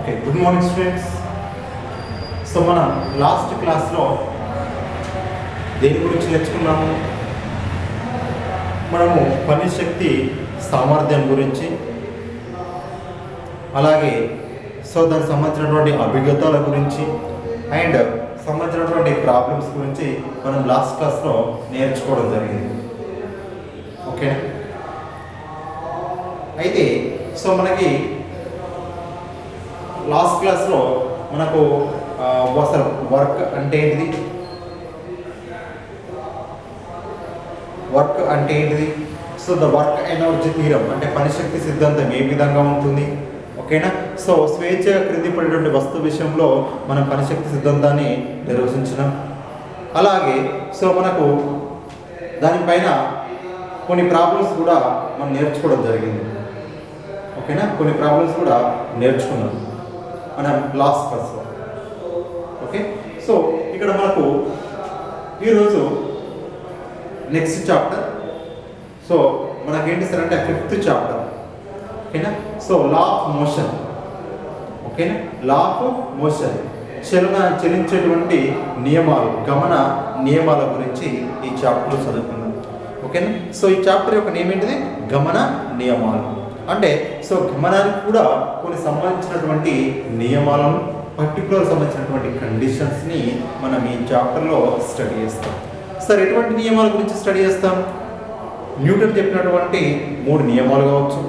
Okay, good morning students. So మనం last క్లాస్లో దేని గురించి నేర్చుకున్నాము? మనము పని శక్తి సామర్థ్యం గురించి, అలాగే దానికి సంబంధించినటువంటి అభిజ్ఞతల గురించి అండ్ సంబంధించినటువంటి ప్రాబ్లమ్స్ గురించి మనం లాస్ట్ క్లాస్లో నేర్చుకోవడం జరిగింది. ఓకే, అయితే మనకి లాస్ట్ క్లాస్లో మనకు అసలు వర్క్ అంటే ఏంటిది, ద వర్క్ ఎనర్జీ థీరం అంటే పనిశక్తి సిద్ధాంతం ఏ విధంగా ఉంటుంది. ఓకేనా? స్వేచ్ఛగా క్రింది పడేటువంటి వస్తువు విషయంలో మనం పనిశక్తి సిద్ధాంతాన్ని నిర్వచించినాం. అలాగే మనకు దానిపైన కొన్ని ప్రాబ్లమ్స్ కూడా మనం నేర్చుకోవడం జరిగింది. ఓకేనా? కొన్ని ప్రాబ్లమ్స్ కూడా నేర్చుకున్నాం మనం లాస్ట్ క్లాస్లో. ఓకే, ఇక్కడ మనకు ఈరోజు నెక్స్ట్ చాప్టర్ మనకేంటి సార్ అంటే 5th చాప్టర్. ఓకేనా? Law of motion. ఓకేనా? లా ఆఫ్ మోషన్, చలించేటువంటి నియమాలు, గమన నియమాల గురించి ఈ చాప్టర్లో చదువుకున్నాం. ఓకేనా? ఈ చాప్టర్ యొక్క నేమ్ ఏంటిది? గమన నియమాలు. అంటే గమనానికి కూడా కొన్ని సంబంధించినటువంటి నియమాలను, పర్టికులర్ సంబంధించినటువంటి కండిషన్స్ని మనం ఈ చాప్టర్లో స్టడీ చేస్తాం. ఎటువంటి నియమాల గురించి స్టడీ చేస్తాం? న్యూటన్ చెప్పినటువంటి 3 నియమాలు కావచ్చు,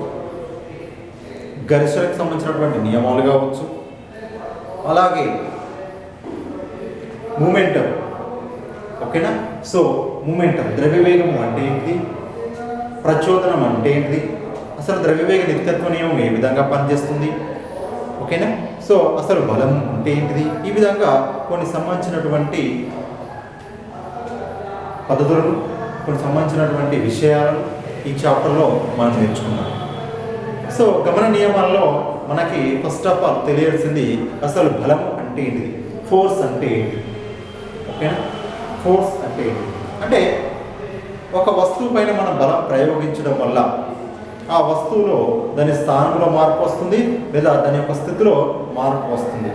ఘర్షణకు సంబంధించినటువంటి నియమాలు కావచ్చు, అలాగే మూమెంటం. ఓకేనా? మూమెంటం, ద్రవ్యవేగము అంటే ఏంటిది, ప్రచోదనం అంటే ఏంటిది, అసలు ద్రవ్యవేగ నిత్యత్వ నియమం ఏ విధంగా పనిచేస్తుంది. ఓకేనా? అసలు బలం అంటే ఏంటిది, ఈ విధంగా కొన్ని సంబంధించినటువంటి పద్ధతులను, కొన్ని సంబంధించినటువంటి విషయాలను ఈ చాప్టర్లో మనం నేర్చుకున్నాం. గమన నియమాల్లో మనకి ఫస్ట్ ఆఫ్ ఆల్ తెలియాల్సింది అసలు బలం అంటే ఏంటిది, ఫోర్స్ అంటే ఏంటి. ఓకేనా? ఫోర్స్ అంటే ఏంటి అంటే ఒక వస్తువు పైన మనం బలం ప్రయోగించడం వల్ల ఆ వస్తువులో దాని స్థానంలో మార్పు వస్తుంది, లేదా దాని యొక్క స్థితిలో మార్పు వస్తుంది.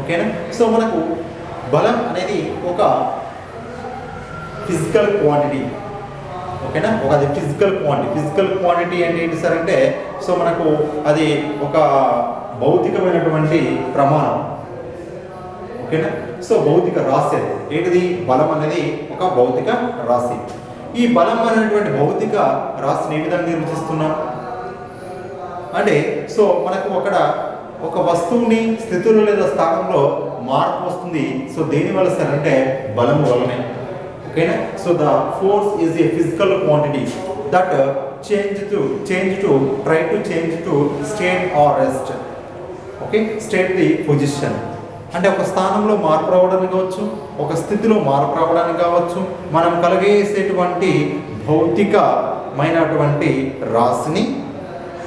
ఓకేనా? మనకు బలం అనేది ఒక ఫిజికల్ క్వాంటిటీ. ఓకేనా? అది ఫిజికల్ క్వాంటిటీ అంటే ఏంటి సార్ అంటే మనకు అది ఒక భౌతికమైనటువంటి ప్రమాణం. ఓకేనా? భౌతిక రాశి ఏంటిది? బలం అనేది ఒక భౌతిక రాశి. ఈ బలం అనేటువంటి భౌతిక రాశిని ఏ విధంగా నిర్వచిస్తున్నాం అంటే మనకు ఒక వస్తువుని స్థితిలో లేదా స్థానంలో మార్పు వస్తుంది. దేనివల్ల సార్ అంటే బలం వల్లనే. ఓకేనా? The force is a physical quantity that change to state or rest. Okay, state the position అంటే ఒక స్థానంలో మార్పు రావడానికి కావచ్చు, ఒక స్థితిలో మార్పు రావడానికి కావచ్చు, మనం కలిగేసేటువంటి భౌతికమైనటువంటి రాశిని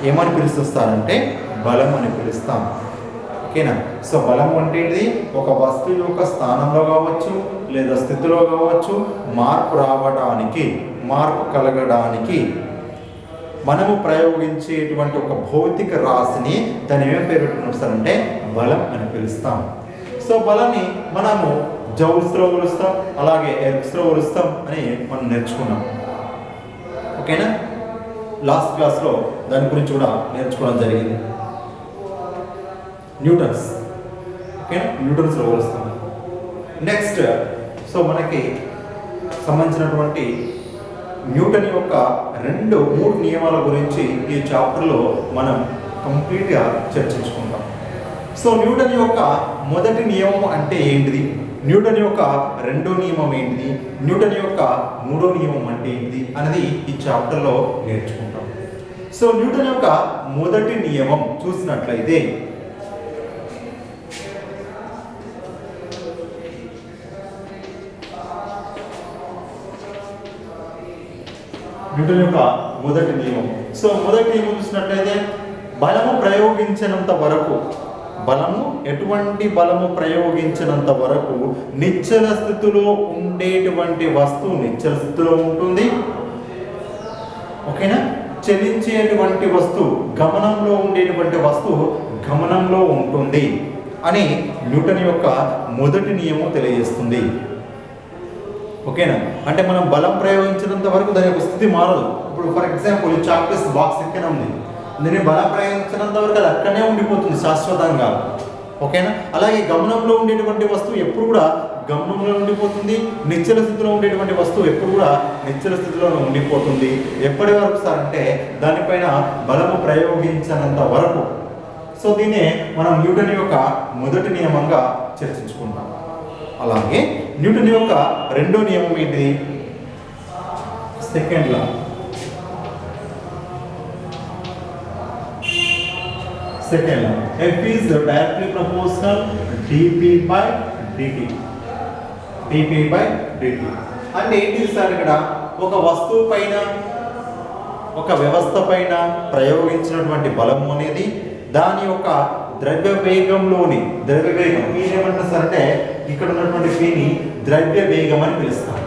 ఏమని పిలుస్తారంటే బలం అని పిలుస్తాం. ఓకేనా? బలం అంటే ఇది ఒక వస్తువు యొక్క స్థానంలో కావచ్చు, లేదా స్థితిలో కావచ్చు, మార్పు రావడానికి, మార్పు కలగడానికి మనము ప్రయోగించేటువంటి ఒక భౌతిక రాశిని దాన్ని ఏమేమి పేరు పెట్టుకుంటారంటే బలం అని పిలుస్తాం. బలాన్ని మనము జౌల్స్లో కొలుస్తాం, అలాగే ఎర్గ్స్లో కొలుస్తాం అని మనం నేర్చుకున్నాం. ఓకేనా? లాస్ట్ క్లాస్లో దాని గురించి కూడా నేర్చుకోవడం జరిగింది. న్యూటన్స్. ఓకేనా? న్యూటన్స్లో కొలుస్తాం. నెక్స్ట్ మనకి సంబంధించినటువంటి న్యూటన్ యొక్క 3 నియమాల గురించి ఈ చాప్టర్లో మనం కంప్లీట్గా చర్చించుకుంటాం. న్యూటన్ యొక్క మొదటి నియమం అంటే ఏంటిది, న్యూటన్ యొక్క 2వ నియమం ఏంటిది, న్యూటన్ యొక్క 3వ నియమం అంటే ఏంటిది అనేది ఈ చాప్టర్లో నేర్చుకుంటాం. న్యూటన్ యొక్క మొదటి నియమం చూసినట్లయితే న్యూటన్ యొక్క మొదటి నియమం చూసినట్లయితే బలము ప్రయోగించినంత వరకు, ఎటువంటి బలము ప్రయోగించినంత వరకు నిశ్చల స్థితిలో ఉండేటువంటి వస్తువు నిశ్చల స్థితిలో ఉంటుంది. ఓకేనా? చలించేటువంటి వస్తువు, గమనంలో ఉండేటువంటి వస్తువు గమనంలో ఉంటుంది అని న్యూటన్ యొక్క మొదటి నియమం తెలియజేస్తుంది. ఓకేనా? అంటే మనం బలం ప్రయోగించినంత వరకు దాని యొక్క స్థితి మారదు. ఇప్పుడు ఫర్ ఎగ్జాంపుల్ చాక్లెట్స్ బాక్స్ ఎక్కనే ఉంది, దీన్ని బలం ప్రయోగించినంత వరకు అది అక్కడనే ఉండిపోతుంది శాశ్వతంగా. ఓకేనా? అలాగే గమనంలో ఉండేటువంటి వస్తువు ఎప్పుడు కూడా గమనంలో ఉండిపోతుంది, నిశ్చల స్థితిలో ఉండేటువంటి వస్తువు ఎప్పుడు కూడా నిశ్చల స్థితిలో ఉండిపోతుంది. ఎప్పటి వరకు సార్ అంటే దానిపైన బలము ప్రయోగించినంత వరకు. సో దీన్నే మనం న్యూటన్ యొక్క మొదటి నియమంగా చర్చించుకుంటాం. అలాగే న్యూటన్ యొక్క రెండో నియమం ఏంటి? Second law. Second law, F is directly proportional dp by dt. dp by dt అంటే ఏంటి సార్? ఇక్కడ ఒక వస్తువు పైన, ఒక వ్యవస్థ పైన ప్రయోగించినటువంటి బలము అనేది దాని యొక్క ద్రవ్య వేగంలోని ద్రవ్య వేగం ఏమంటారు సార్ అంటే ఇక్కడ ఉన్నటువంటి పీని ద్రవ్య వేగం అని పిలుస్తాం.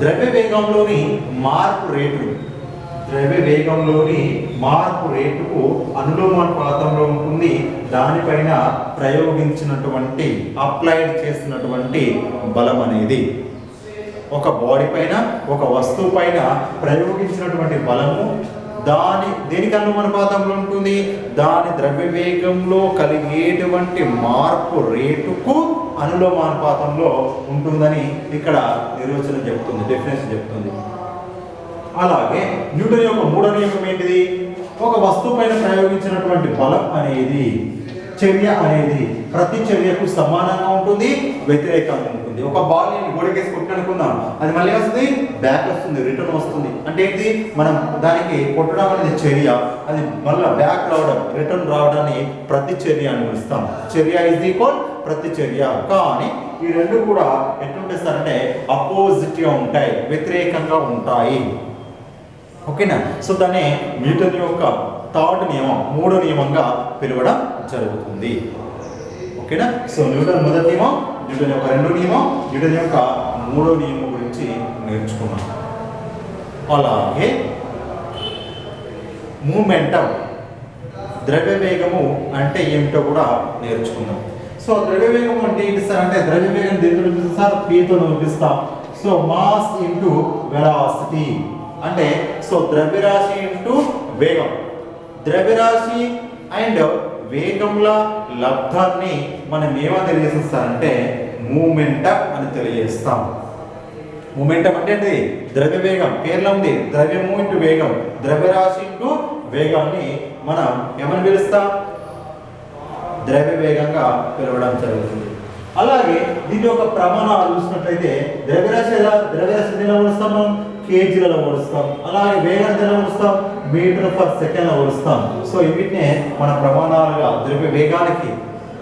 ద్రవ్య వేగంలోని మార్పు రేటు, ద్రవ్య వేగంలోని మార్పు రేటుకు అనులోమానుపాతంలో ఉంటుంది. దానిపైన ప్రయోగించినటువంటి అప్లైడ్ చేసినటువంటి బలం అనేది ఒక బాడీ పైన, ఒక వస్తువు పైన ప్రయోగించినటువంటి బలము దేనికి అనులోమానుపాతంలో ఉంటుంది? దాని ద్రవ్య వేగంలో కలిగేటువంటి మార్పు రేటుకు అనులోమానుపాతంలో ఉంటుందని ఇక్కడ నిర్వచనం చెప్తుంది, డెఫినేషన్ చెప్తుంది. అలాగే న్యూటన్ యొక్క మూడో నియమం ఏంటిది? ఒక వస్తువు పైన ప్రయోగించినటువంటి బలం అనేది, చర్య అనేది ప్రతి చర్యకు సమానంగా ఉంటుంది, వ్యతిరేకంగా ఉంటుంది. ఒక బాల్ నేను గోడకేసి కొట్టనుకుందాం, అది మళ్ళీ వస్తుంది, బ్యాక్ వస్తుంది, రిటర్న్ వస్తుంది. అంటే ఏంటి? మనం దానికి కొట్టడం అనేది చర్య, అది మళ్ళీ బ్యాక్ రావడం, రిటర్న్ రావడాన్ని ప్రతి చర్య అని పిలుస్తాం. చర్య ఈజ్ ఈక్వల్ ప్రతి చర్య. కానీ ఈ రెండు కూడా ఎట్లుంటాయి సార్ అంటే అపోజిట్గా ఉంటాయి, వ్యతిరేకంగా ఉంటాయి. ఓకేనా? సో దాన్ని న్యూటన్ యొక్క థర్డ్ నియమం, మూడో నియమంగా పిలవడం జరుగుతుంది. ఓకేనా? సో న్యూటన్ మొదటి నియమం, న్యూటన్ యొక్క రెండో నియమం, న్యూటన్ యొక్క మూడో నియమం గురించి నేర్చుకున్నాం. అలాగే మూమెంటం, ద్రవ్య వేగము అంటే ఏమిటో కూడా నేర్చుకుందాం. సో ద్రవ్య వేగం అంటే ఏంటి సార్ అంటే ద్రవ్య వేగం దేంతో చూపిస్తాం సార్? Pతో చూపిస్తాం. సో మాస్ ఇంటూ వెలాసిటీ అంటే సో ద్రవ్యరాశి ఇంటూ వేగం. ద్రవ్యరాశి అండ్ వేగంల లబ్ధాన్ని మనం ఏమని తెలియజేస్తారంటే మూమెంటం అని తెలియజేస్తాం. మూమెంటం అంటే ఏంటి? ద్రవ్య వేగం. పేర్లో ఉంది ద్రవ్యము ఇంటూ వేగం, ద్రవ్యరాశి ఇంటూ వేగాన్ని మనం ఏమని పిలుస్తాం? ద్రవ్య వేగంగా పిలవడం జరుగుతుంది. అలాగే దీని యొక్క ప్రమాణాలు చూసినట్లయితే ద్రవ్యరాశి ఎలా కొలుస్తాం? మనం కేజీలలో కొలుస్తాం. అలాగే వేగాన్ని ఎలా కొలుస్తాం? మీటర్ పర్ సెకండ్ కొలుస్తాం. సో వీటినే మన ప్రమాణాలుగా, ద్రవ్య వేగానికి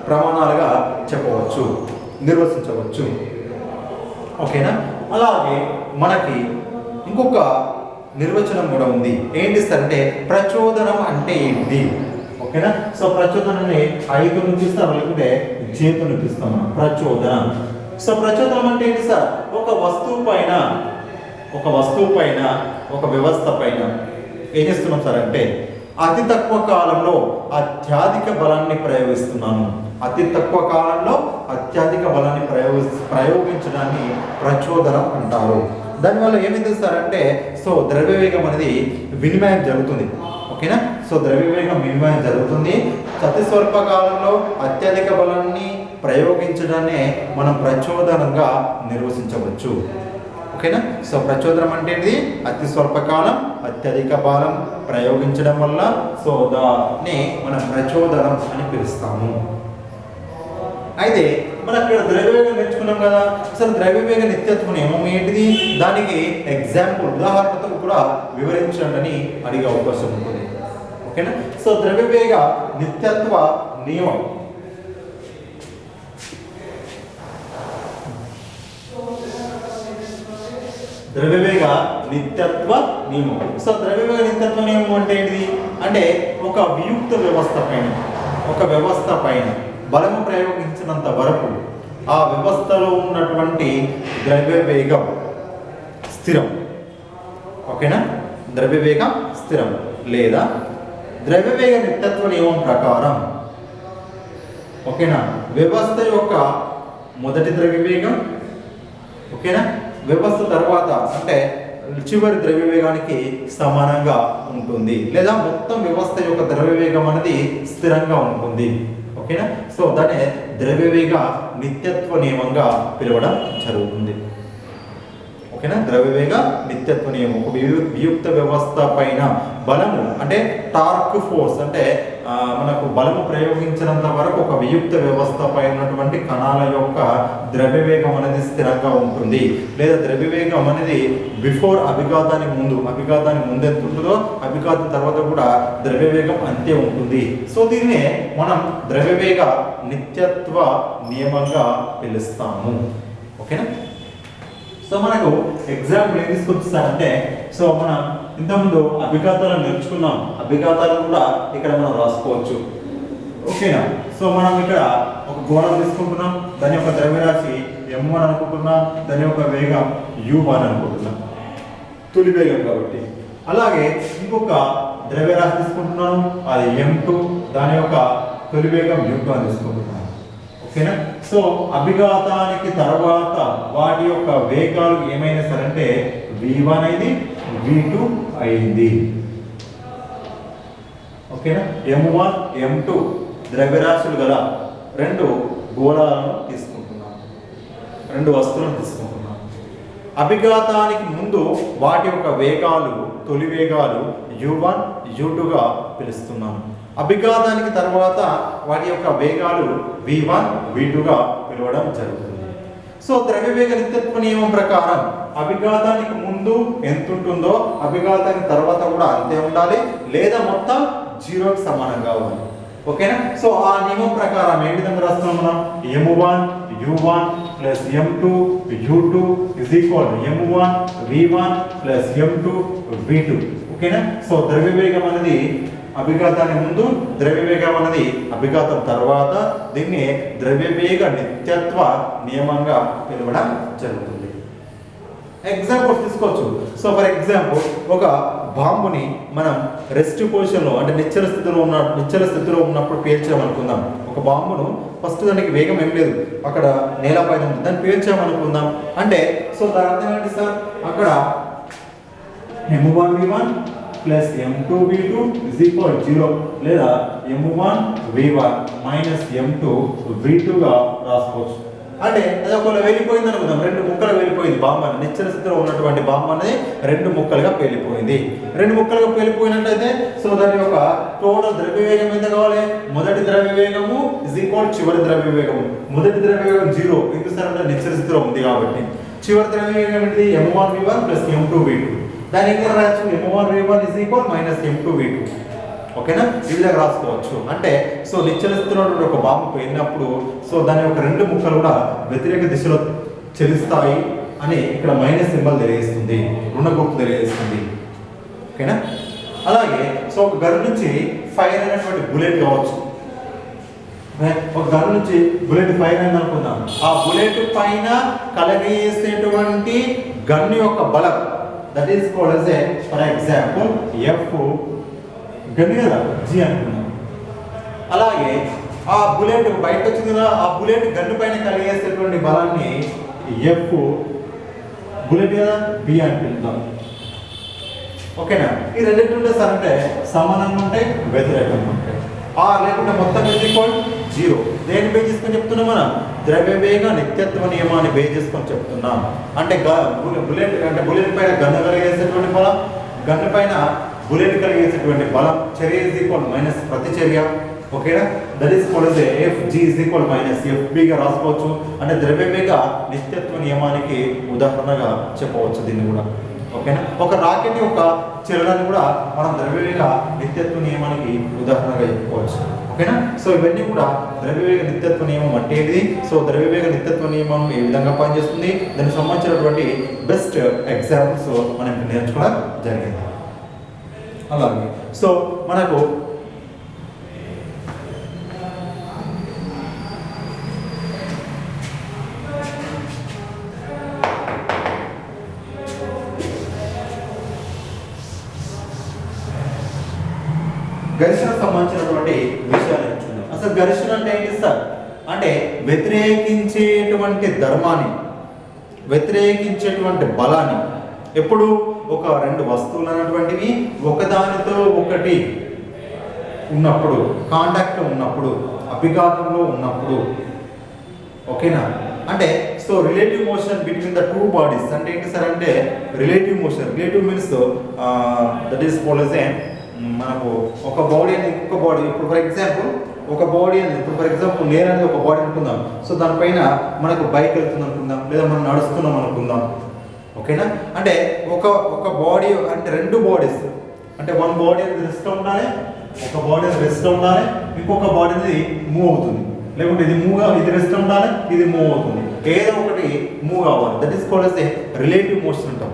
ప్రమాణాలుగా చెప్పవచ్చు, నిర్వచించవచ్చు. ఓకేనా? అలాగే మనకి ఇంకొక నిర్వచనం కూడా ఉంది. ఏంటి సార్ అంటే ప్రచోదనం అంటే ఏంటి? ఓకేనా? సో ప్రచోదనాన్ని 5 చూపిస్తాం, లేకుంటే చేతు చూపిస్తాం. ప్రచోదనం. సో ప్రచోదనం అంటే ఏంటి సార్? ఒక వస్తువు పైన, ఒక వ్యవస్థ పైన ఏం చేస్తున్నాం సార్ అంటే అతి తక్కువ కాలంలో అత్యధిక బలాన్ని ప్రయోగిస్తున్నాను. అతి తక్కువ కాలంలో అత్యధిక బలాన్ని ప్రయోగించడాన్ని ప్రచోదనం అంటారు. దానివల్ల ఏమైంది సార్ అంటే సో ద్రవ్యవేగం అనేది వినిమయం జరుగుతుంది. ఓకేనా? సో ద్రవ్యవేగం వినిమయం జరుగుతుంది. అతి స్వల్ప కాలంలో అత్యధిక బలాన్ని ప్రయోగించడాన్ని మనం ప్రచోదనంగా నిర్వచించవచ్చు. ఓకేనా? సో ప్రచోదనం అంటే ఇది అతి స్వల్పకాలం అత్యధిక బలం ప్రయోగించడం వల్ల సో దాన్ని మనం ప్రచోదనం అని పిలుస్తాము. అయితే మనం ఇక్కడ ద్రవ్యవేగం నేర్చుకున్నాం కదా. అసలు ద్రవ్యవేగ నిత్యత్వ నియమం ఏంటిది? దానికి ఎగ్జాంపుల్, ఉదాహరణతో కూడా వివరించండి అని అడిగే అవకాశం ఉంటుంది. ఓకేనా? సో ద్రవ్యవేగ నిత్యత్వ నియమం ద్రవ్యవేగ నిత్యత్వ నియమం. సో ద్రవ్యవేగ నిత్యత్వ నియమం అంటే ఏంటిది అంటే ఒక వియుక్త వ్యవస్థ పైన బలము ప్రయోగించినంత వరకు ఆ వ్యవస్థలో ఉన్నటువంటి ద్రవ్యవేగం స్థిరం. ఓకేనా? ద్రవ్యవేగం స్థిరం లేదా ద్రవ్యవేగ నిత్యత్వ నియమం ప్రకారం ఓకేనా వ్యవస్థ యొక్క మొదటి ద్రవ్యవేగం ఓకేనా వ్యవస్థ తర్వాత అంటే చివరి ద్రవ్యవేగానికి సమానంగా ఉంటుంది లేదా మొత్తం వ్యవస్థ యొక్క ద్రవ్యవేగం అనేది స్థిరంగా ఉంటుంది ఓకేనా సో దాన్ని ద్రవ్యవేగ నిత్యత్వ నియమంగా పిలవడం జరుగుతుంది ఓకేనా ద్రవ్యవేగ నిత్యత్వ నియమం ఒక వియుక్త వ్యవస్థ పైన బలము అంటే టార్క్ ఫోర్స్ అంటే మనకు బలము ప్రయోగించినంత వరకు ఒక వియుక్త వ్యవస్థ పైన ఉన్నటువంటి కణాల యొక్క ద్రవ్యవేగం అనేది స్థిరంగా ఉంటుంది లేదా ద్రవ్యవేగం అనేది బిఫోర్ అభిఘాతానికి ముందు ఎంత ఉంటుందో అభిఘాతం తర్వాత కూడా ద్రవ్యవేగం అంతే ఉంటుంది సో దీన్నే మనం ద్రవ్యవేగ నిత్యత్వ నియమంగా పిలుస్తాము ఓకేనా సో మనకు ఎగ్జాంపుల్ ఏం తీసుకొచ్చారంటే సో మనం ఇంతకుముందు అభిఘాతాలను నేర్చుకున్నాం అభిఘాతాలను కూడా ఇక్కడ మనం రాసుకోవచ్చు ఓకేనా సో మనం ఇక్కడ ఒక గోళం తీసుకుంటున్నాం దాని యొక్క ద్రవ్యరాశి m1 అనుకుంటున్నాం దాని యొక్క వేగం u1 అనుకుంటున్నాం తొలి వేగం కాబట్టి అలాగే ఇంకొక ద్రవ్యరాశి తీసుకుంటున్నాం అది m2 దాని యొక్క తొలి వేగం u2 అని తీసుకుంటున్నాం ఓకేనా సో అభిఘాతానికి తర్వాత వాటి యొక్క వేగాలు ఏమైనా సరే అంటే v1 అయింది v2 అయింది ఓకేనా m1 m2 ద్రవ్యరాశులు గల రెండు గోళాలను తీసుకుంటున్నాం రెండు వస్తువులను తీసుకుంటున్నాం అభిఘాతానికి ముందు వాటి యొక్క వేగాలు తొలి వేగాలు u1 u2గా పిలుస్తున్నాం అభిఘాతానికి తర్వాత వాటి యొక్క వేగాలు v1 v2గా పిలవడం జరుగుతుంది సో ద్రవ్యవేగ నిత్యత్వ నియమం ప్రకారం అభిఘాతానికి ముందు ఎంత ఉంటుందో అభిఘాతానికి తర్వాత కూడా అంతే ఉండాలి లేదా మొత్తం 0కి సమానంగా ఉండాలి ఓకేనా సో ఆ నియమం ప్రకారం ఏ విధంగా రాస్తున్నాం మనం m1 u1 plus m2 u2 is equal to m1 v1 plus m2 v2 ఓకేనా సో ద్రవ్యవేగం అనేది అభిఘాతానికి ముందు ద్రవ్యవేగం అనేది అభిఘాతం తర్వాత దీన్ని ద్రవ్యవేగ నిత్యత్వ నియమంగా పిలవడం జరుగుతుంది ఎగ్జాంపుల్స్ తీసుకోవచ్చు సో ఫర్ ఎగ్జాంపుల్ ఒక బాంబుని మనం రెస్ట్ పొజిషన్లో అంటే నిశ్చల స్థితిలో ఉన్నప్పుడు పేల్చామనుకుందాం ఒక బాంబును ఫస్ట్ దానికి వేగం ఏం లేదు అక్కడ నేలపైన ఉంది దాన్ని పేల్చామనుకుందాం అంటే సో దాని అర్థం ఏంటి సార్ అక్కడ m1 v1 plus m2 v2 is equal to 0 లేదా m1 v1 minus m2 v2 గా రాసుకోవచ్చు అంటే అది ఒకవేళ వెళ్ళిపోయింది అనుకుందాం రెండు ముక్కలు వెళ్ళిపోయింది బాంబు అని నిశ్చల స్థితిలో ఉన్నటువంటి బాంబు అనేది రెండు ముక్కలుగా పేలిపోయింది రెండు ముక్కలుగా పేలిపోయినట్లయితే సో దాని యొక్క టోటల్ ద్రవ్యవేగం ఎంత కావాలి మొదటి ద్రవ్యవేగము is equal చివరి ద్రవ్యవేగము మొదటి ద్రవ్యవేగం 0 ఎందుకు సార్ అంటే నిశ్చల స్థితిలో ఉంది కాబట్టి చివరి ద్రవ్యవేగం ఏంటి m1 v1 plus m2 v2 దాని ఏం రాయొచ్చు m1 v1 is equal minus m2 v2 ఓకేనా ఈ విధంగా రాసుకోవచ్చు అంటే సో నిశ్చల స్థితిలో ఒక బాంబు పేలినప్పుడు సో దాని యొక్క రెండు ముక్కలు కూడా వ్యతిరేక దిశలో చలిస్తాయి అని ఇక్కడ మైనస్ సింబల్ తెలియజేస్తుంది రుణ గుర్తు తెలియజేస్తుంది ఓకేనా అలాగే సో ఒక గన్ నుంచి ఫైర్ అయినటువంటి బుల్లెట్ కావచ్చు ఒక గన్ నుంచి బుల్లెట్ ఫైర్ అయింది అనుకుందాం ఆ బుల్లెట్ పైన కలగజేసేటువంటి గన్ యొక్క బలం that is called as a for example F gun కదా G అనుకున్నాం అలాగే ఆ బుల్లెట్ బయట వచ్చింది కదా ఆ బుల్లెట్ గన్ను పైన కలిగేసేటువంటి బలాన్ని F బుల్లెట్ కదా B అని పిలుద్దాం ఓకేనా ఈ రెండింటి సార్ అంటే సమానంగా ఉంటాయి వ్యతిరేకంగా ఉంటాయి ఆ లేకుంటే మొత్తం జీరో దేని బేస్ చేసుకొని చెప్తున్నాం మనం ద్రవ్యవేగ నిత్యత్వ నియమాన్ని బేస్ చేసుకొని చెప్తున్నాం అంటే బుల్లెట్ పైన గన్ను కలిగేసేటువంటి బలం గన్ను పైన బుల్లెట్ కలిగేసేటువంటి బలం చర్య ఈజ్ ఈక్వల్ మైనస్ ప్రతిచర్య ఓకేనా that is called FG is equal minus FB గా రాసుకోవచ్చు అంటే ద్రవ్యవేగ నిత్యత్వ నియమానికి ఉదాహరణగా చెప్పవచ్చు దీన్ని కూడా ఓకేనా ఒక రాకెట్ యొక్క చలనాన్ని కూడా మనం ద్రవ్యవేగ నిత్యత్వ నియమానికి ఉదాహరణగా చెప్పుకోవచ్చు ఓకేనా సో ఇవన్నీ కూడా ద్రవ్యవేగ నిత్యత్వ నియమం అంటే ఏంటి సో ద్రవ్యవేగ నిత్యత్వ నియమం ఏ విధంగా పనిచేస్తుంది దానికి సంబంధించినటువంటి బెస్ట్ ఎగ్జాంపుల్స్ మనం నేర్చుకోవడం జరిగింది అలాగే సో మనకు ఘర్షణ సంబంధించినటువంటి విషయాలు నేర్చుకుందాం. అసలు ఘర్షణ అంటే ఏంటి సార్? అంటే వ్యతిరేకించేటువంటి ధర్మాన్ని, వ్యతిరేకించేటువంటి బలాన్ని. ఎప్పుడు ఒక రెండు వస్తువులు అనేటువంటివి ఒకదానితో ఒకటి ఉన్నప్పుడు, కాంటాక్ట్ ఉన్నప్పుడు, అభిఘాతంలో ఉన్నప్పుడు, ఓకేనా? అంటే so relative motion between the two bodies అంటే ఏంటి సార్? అంటే relative motion. Relative means that is called a మనకు ఒక బాడీ అనేది ఇంకొక బాడీ. ఇప్పుడు ఫర్ ఎగ్జాంపుల్ ఒక బాడీ అనేది, ఇప్పుడు ఫర్ ఎగ్జాంపుల్ నేను అనేది ఒక బాడీ అనుకుందాం. సో దానిపైన మనకు బైక్ వెళ్తుంది అనుకుందాం, లేదా మనం నడుస్తున్నాం అనుకుందాం, ఓకేనా? అంటే ఒక బాడీ అంటే రెండు బాడీస్ అంటే వన్ బాడీ అనేది రెస్ట్ ఉండాలి, ఒక బాడీ అనేది రెస్ట్ ఉండాలి, ఇంకొక బాడీ అనేది మూవ్ అవుతుంది. లేకుంటే ఇది రెస్ట్ ఉండాలి, ఇది మూవ్ అవుతుంది. ఏదో ఒకటి మూవ్ అవ్వాలి. That is called a relative motion అంటాం,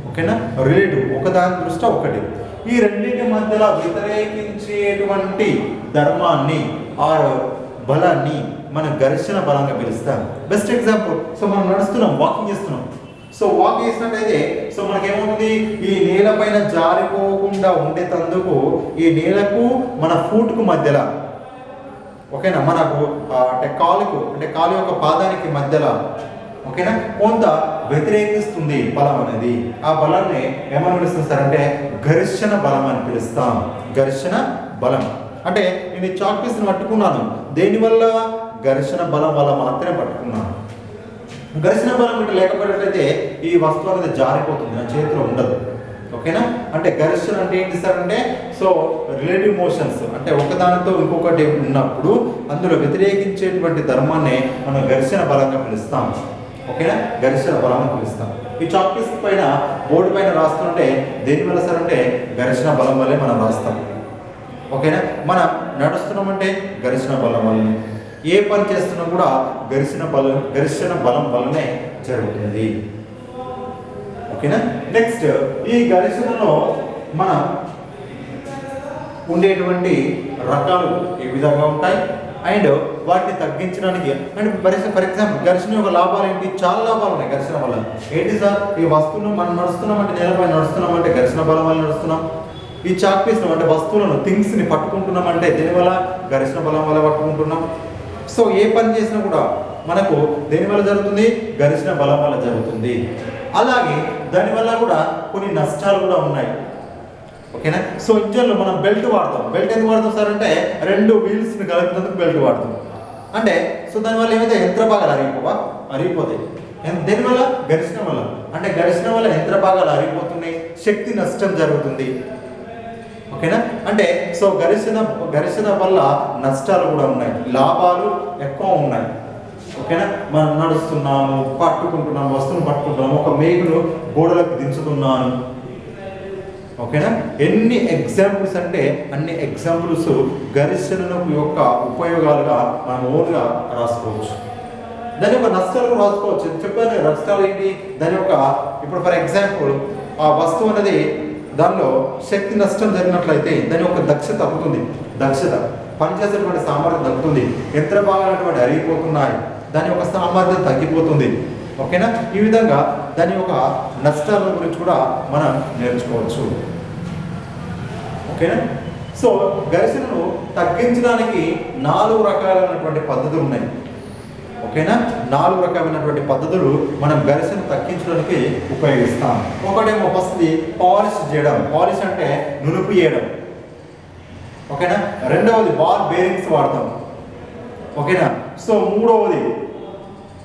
ఓకేనా? రిలేటివ్, ఒకదాని దృష్ట్యా ఒకటి. ఈ రెండింటి మధ్యలో వ్యతిరేకించేటువంటి ధర్మాన్ని ఆ బలాన్ని మనం ఘర్షణ బలంగా పిలుస్తాం. బెస్ట్ ఎగ్జాంపుల్, సో మనం నడుస్తున్నాం, వాకింగ్ చేస్తున్నాం. సో వాకింగ్ చేసినట్టయితే సో మనకేమవుతుంది? ఈ నేల పైన జారిపోకుండా ఉండేటందుకు ఈ నేలకు మన ఫూట్కు మధ్యలో, ఓకేనా, మనకు అంటే కాలు యొక్క పాదానికి మధ్యలో, ఓకేనా, కొంత వ్యతిరేకిస్తుంది బలం అనేది. ఆ బలాన్ని ఏమని పిలుస్తాం సార్? అంటే ఘర్షణ బలం అని పిలుస్తాం. ఘర్షణ బలం అంటే నేను ఈ చాక్ పీస్ని పట్టుకున్నాను, దేనివల్ల? ఘర్షణ బలం వల్ల మాత్రమే పట్టుకున్నాను. ఘర్షణ బలం ఇట్లా లేకపోయినట్లయితే ఈ వస్తువు అనేది జారిపోతుంది, నా చేతిలో ఉండదు, ఓకేనా? అంటే ఘర్షణ అంటే ఏంటి సార్? అంటే సో రిలేటివ్ మోషన్స్ అంటే ఒకదానితో ఇంకొకటి ఉన్నప్పుడు అందులో వ్యతిరేకించేటువంటి ధర్మాన్ని మనం ఘర్షణ బలంగా పిలుస్తాం, ఓకేనా? ఘర్షణ బలం అని పిలుస్తాం. ఈ చాక్ పీస్ పైన బోర్డు పైన రాస్తుంటే దేనివల్ల సార్? అంటే ఘర్షణ బలం వల్లే మనం రాస్తాం, ఓకేనా? మనం నడుస్తున్నామంటే ఘర్షణ బలం వల్లనే, ఏ పని చేస్తున్నా కూడా ఘర్షణ బలం వల్లనే జరుగుతుంది, ఓకేనా? నెక్స్ట్, ఈ ఘర్షణలో మనం ఉండేటువంటి రకాలు ఏ విధంగా ఉంటాయి అండ్ వాటిని తగ్గించడానికి అండ్ ఫర్ ఎగ్జాంపుల్ ఘర్షణ యొక్క లాభాలు ఏంటి? చాలా లాభాలు ఉన్నాయి ఘర్షణ వల్ల. ఏంటి సార్? ఈ వస్తువును మనం నడుస్తున్నామంటే, నేలపై నడుస్తున్నామంటే ఘర్షణ బలం వల్ల నడుస్తున్నాం. ఈ చాక్ పీస్ అంటే వస్తువులను, థింగ్స్ని పట్టుకుంటున్నామంటే దేనివల్ల? ఘర్షణ బలం వల్ల పట్టుకుంటున్నాం. సో ఏ పని చేసినా కూడా మనకు దేనివల్ల జరుగుతుంది? ఘర్షణ బలం వల్ల జరుగుతుంది. అలాగే దానివల్ల కూడా కొన్ని నష్టాలు కూడా ఉన్నాయి, ఓకేనా? సో ఇంజన్లో మనం బెల్ట్ వాడతాం. బెల్ట్ ఎందుకు వాడతాం సార్? అంటే రెండు వీల్స్ని కలిపినందుకు బెల్ట్ వాడతాం. అంటే సో దానివల్ల ఏమైతే యంత్ర భాగాలు అరిగిపోతాయి. దేనివల్ల? ఘర్షణ వల్ల. అంటే ఘర్షణ వల్ల యంత్ర భాగాలు అరిగిపోతున్నాయి, శక్తి నష్టం జరుగుతుంది, ఓకేనా? అంటే సో ఘర్షణ వల్ల నష్టాలు కూడా ఉన్నాయి, లాభాలు ఎక్కువ ఉన్నాయి, ఓకేనా? మనం నడుస్తున్నాము, పట్టుకుంటున్నాము, వస్తువును పట్టుకుంటున్నాము, ఒక మేకును గోడలకు దించుతున్నాను, ఓకేనా? ఎన్ని ఎగ్జాంపుల్స్ అంటే అన్ని ఎగ్జాంపుల్స్ ఘర్షణ యొక్క ఉపయోగాలుగా మనం ఓన్గా రాసుకోవచ్చు. దాని యొక్క నష్టాలు రాసుకోవచ్చు. చెప్పాను నష్టాలు ఏంటి? దాని యొక్క ఇప్పుడు ఫర్ ఎగ్జాంపుల్ ఆ వస్తువు అనేది దానిలో శక్తి నష్టం జరిగినట్లయితే దాని యొక్క దక్షత తగ్గుతుంది, పనిచేసేటువంటి సామర్థ్యం తగ్గుతుంది, యంత్ర భాగాలు అరిగిపోతున్నాయి, దాని యొక్క సామర్థ్యం తగ్గిపోతుంది, ఓకేనా? ఈ విధంగా దాని యొక్క నష్టాల గురించి కూడా మనం నేర్చుకోవచ్చు, ఓకేనా? సో ఘర్షణను తగ్గించడానికి 4 రకాలైనటువంటి పద్ధతులు ఉన్నాయి, ఓకేనా? 4 రకమైనటువంటి పద్ధతులు మనం ఘర్షణ తగ్గించడానికి ఉపయోగిస్తాం. ఒకటేమో ఫస్ట్ది పాలిష్ చేయడం. పాలిష్ అంటే నునుపు చేయడం, ఓకేనా? రెండవది బాల్ బేరింగ్స్ వాడతాం, ఓకేనా? సో మూడవది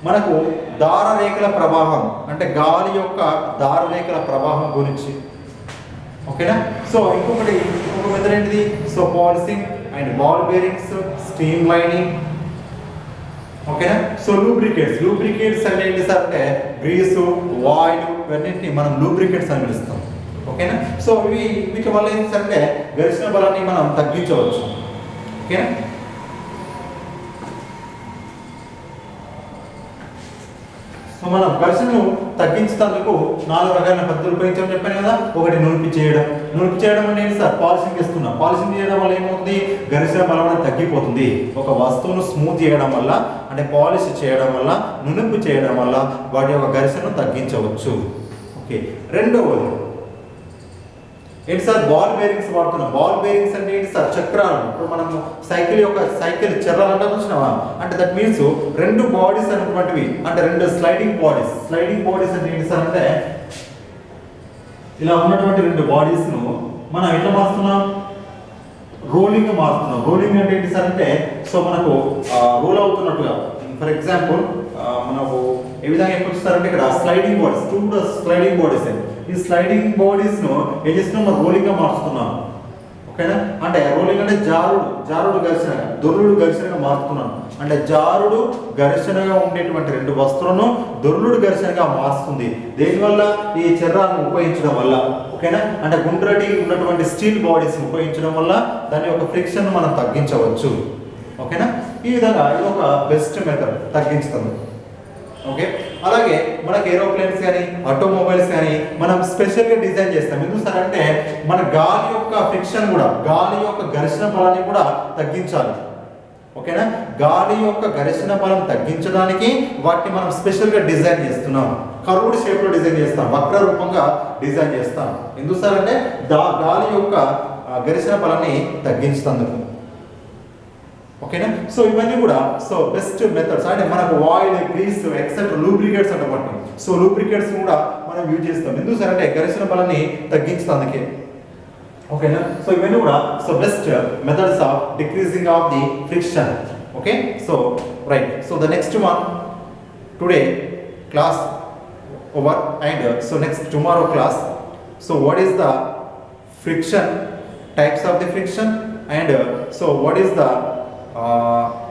మనకు దారరేఖల ప్రవాహం అంటే గాలి యొక్క దారరేఖల ప్రవాహం గురించి, ఓకేనా? సో ఇంకొక మెథడ్ ఏంటిది? So polishing and ball bearings, steam lining, ఓకేనా? సో లూబ్రికేట్స్ అంటే ఏంటి సార్? అంటే గ్రీసు, ఆయిల్ ఇవన్నింటినీ మనం లూబ్రికేట్స్ అని పిలుస్తాం, ఓకేనా? సో వీటి వల్ల ఏంటి సార్? అంటే ఘర్షణ బలాన్ని మనం తగ్గించవచ్చు, ఓకేనా? సో మనం ఘర్షణను తగ్గించేందుకు 4 రకాల పద్ధతులు ఉపయోగించామని చెప్పాను కదా. ఒకటి నునిపి చేయడం అంటే ఏంటి సార్? పాలిషింగ్ చేస్తున్నాం. పాలిషింగ్ చేయడం వల్ల ఏమవుతుంది? ఘర్షణ బలం అనేది తగ్గిపోతుంది. ఒక వస్తువును స్మూత్ చేయడం వల్ల అంటే పాలిష్ చేయడం వల్ల, నునుపు చేయడం వల్ల వాటి యొక్క ఘర్షణను తగ్గించవచ్చు, ఓకే? రెండవది ఏంటి సార్ బాల్ బేరింగ్స్ వాడుతున్నాం. బాల్ బేరింగ్స్ అంటే ఏంటి సార్? చక్రాలు. ఇప్పుడు మనం సైకిల్ చర్రాలు అంటే చూసినావా, అంటే దట్ మీన్స్ రెండు బాడీస్ అనేటువంటివి, అంటే రెండు స్లైడింగ్ బాడీస్ అంటే ఏంటి సార్ అంటే ఇలా ఉన్నటువంటి రెండు బాడీస్ ను మనం ఎట్లా మారుస్తున్నాం? రోలింగ్ మారుతున్నాం. రోలింగ్ అంటే ఏంటి సార్ అంటే సో మనకు రోల్ అవుతున్నట్టుగా. ఫర్ ఎగ్జాంపుల్ మనకు ఏ విధంగా చెప్పొచ్చారంటే ఇక్కడ sliding bodies, two sliding bodies. ఈ స్లైడింగ్ బాడీస్ ను ఏం చేస్తున్నాం? మనం రోలింగ్ గా మార్చుతున్నాం. ఓకేనా? అంటే రోలింగ్ అంటే జారుడు ఘర్షణగా, దొర్లుడు ఘర్షణగా మారుతున్నాను. అంటే జారుడు ఘర్షణగా ఉండేటువంటి రెండు వస్తువులను దొర్లుడు ఘర్షణగా మారుస్తుంది. దేనివల్ల? ఈ చర్రాలను ఉపయోగించడం వల్ల. ఓకేనా? అంటే గుండ్రటి ఉన్నటువంటి స్టీల్ బాడీస్ ఉపయోగించడం వల్ల దాని యొక్క ఫ్రిక్షన్ మనం తగ్గించవచ్చు. ఓకేనా? ఈ విధంగా ఇది ఒక బెస్ట్ మెథడ్ తగ్గించుతుంది. ఓకే, అలాగే మనకి ఏరోప్లేన్స్ కానీ ఆటోమొబైల్స్ కానీ మనం స్పెషల్గా డిజైన్ చేస్తాం. ఎందుకు సార్ అంటే మన గాలి యొక్క ఫ్రిక్షన్ కూడా, గాలి యొక్క ఘర్షణ బలాన్ని కూడా తగ్గించాలి. ఓకేనా? గాలి యొక్క ఘర్షణ బలం తగ్గించడానికి వాటిని మనం స్పెషల్గా డిజైన్ చేస్తున్నాం. కర్వ్డ్ షేప్లో డిజైన్ చేస్తాం, వక్ర రూపంగా డిజైన్ చేస్తాం. ఎందుకు సార్ అంటే గాలి యొక్క ఘర్షణ బలాన్ని తగ్గించుతందుకు. ఓకేనా? సో ఇవన్నీ కూడా సో బెస్ట్ మెథడ్స్. అంటే మనకు ఆయిల్, గ్రీస్, ఎక్సెట్రా లూబ్రికేట్స్ అనమాట. సో లూబ్రికేట్స్ కూడా మనం యూజ్ చేస్తాం. ఎందుకు సార్ అంటే ఘర్షణ బలాన్ని తగ్గించుతందుకే. ఓకేనా? సో ఇవన్నీ కూడా so best methods of decreasing of the friction. Okay, so right. So the next one today class over and so next tomorrow class. So what is the friction, types of the friction, and so what is the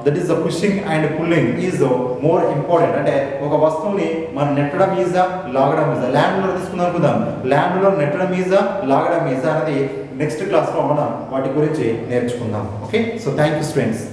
that is the pushing and pulling is more important. అంటే ఒక వస్తువుని మనం నెట్టడం ఈజా, లాగడం ఈజా. ల్యాండ్లో తీసుకుందాం అనుకుందాం, ల్యాండ్లో నెట్టడం ఈజా, లాగడం ఈజా అనేది నెక్స్ట్ క్లాస్లో మనం వాటి గురించి నేర్చుకుందాం. Okay, so thank you students.